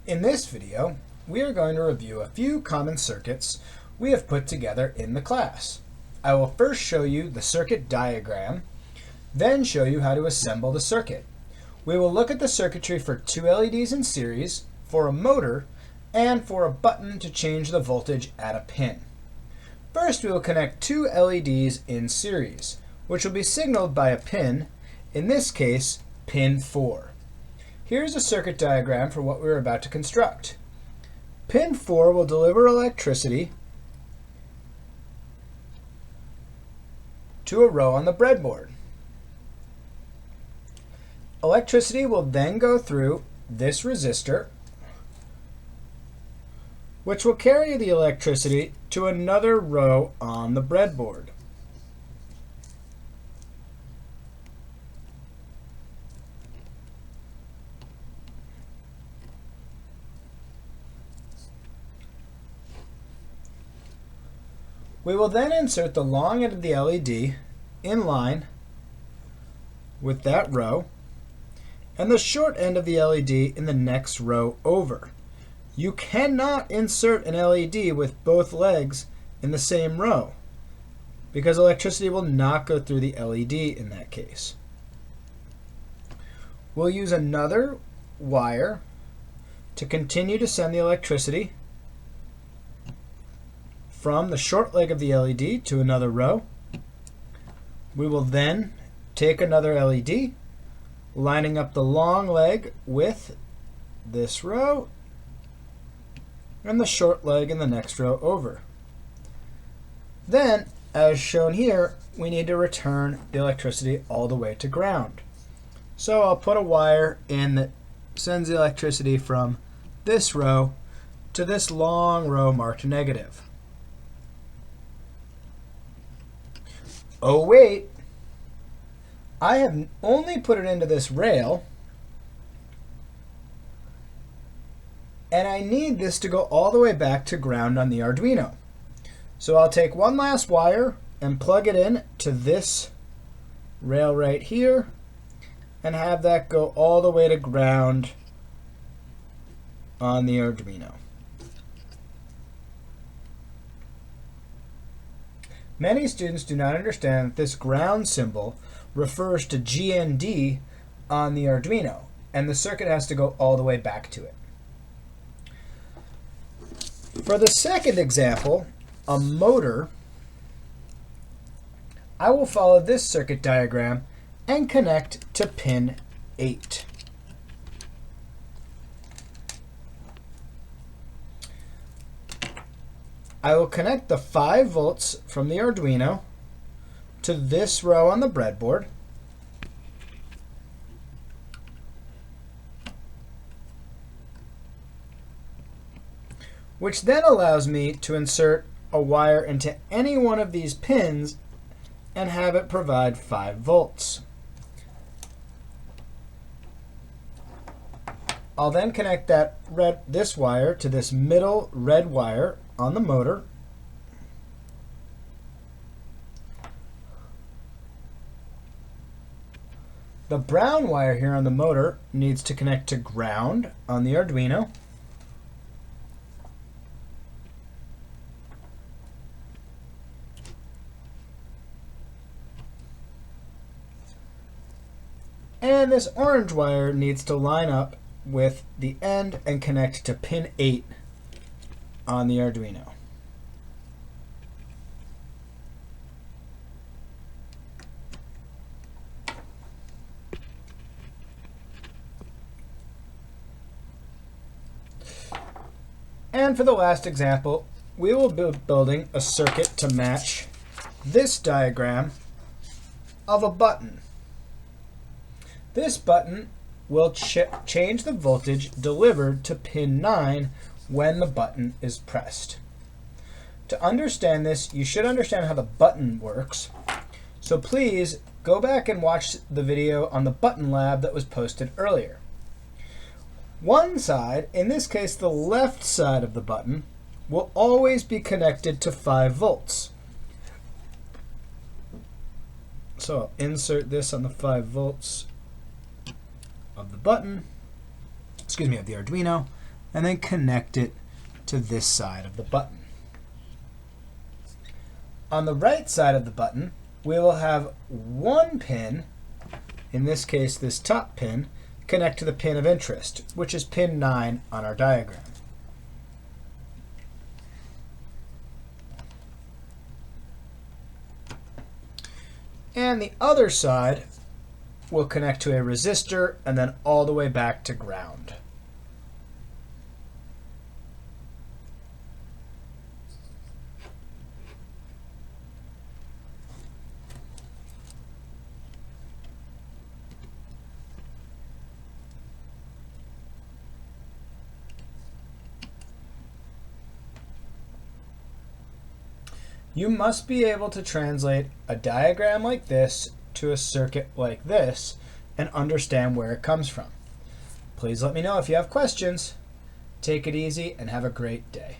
In this video, we are going to review a few common circuits we have put together in the class. I will first show you the circuit diagram, then show you how to assemble the circuit. We will look at the circuitry for two LEDs in series, for a motor, and for a button to change the voltage at a pin. First, we will connect two LEDs in series, which will be signaled by a pin, in this case, pin 4. Here's a circuit diagram for what we're about to construct. Pin 4 will deliver electricity to a row on the breadboard. Electricity will then go through this resistor, which will carry the electricity to another row on the breadboard. We will then insert the long end of the LED in line with that row and the short end of the LED in the next row over. You cannot insert an LED with both legs in the same row because electricity will not go through the LED in that case. We'll use another wire to continue to send the electricity from the short leg of the LED to another row. We will then take another LED, lining up the long leg with this row and the short leg in the next row over. Then, as shown here, we need to return the electricity all the way to ground. So I'll put a wire in that sends the electricity from this row to this long row marked negative. Oh wait, I have only put it into this rail, and I need this to go all the way back to ground on the Arduino. So I'll take one last wire and plug it in to this rail right here and have that go all the way to ground on the Arduino. Many students do not understand that this ground symbol refers to GND on the Arduino, and the circuit has to go all the way back to it. For the second example, a motor, I will follow this circuit diagram and connect to pin 8. I will connect the 5 volts from the Arduino to this row on the breadboard. Which then allows me to insert a wire into any one of these pins and have it provide 5 volts. I'll then connect this wire to this middle red wire on the motor. The brown wire here on the motor needs to connect to ground on the Arduino. And this orange wire needs to line up with the end and connect to pin 8 on the Arduino. And for the last example, we will be building a circuit to match this diagram of a button. This button will change the voltage delivered to pin 9 when the button is pressed. To understand this, you should understand how the button works. So please go back and watch the video on the button lab that was posted earlier. One side, in this case the left side of the button, will always be connected to 5 volts. So I'll insert this on the 5 volts of the button, of the Arduino. and then connect it to this side of the button. On the right side of the button, we will have one pin, in this case this top pin, connect to the pin of interest, which is pin 9 on our diagram. And the other side will connect to a resistor and then all the way back to ground. You must be able to translate a diagram like this to a circuit like this and understand where it comes from. Please let me know if you have questions. Take it easy and have a great day.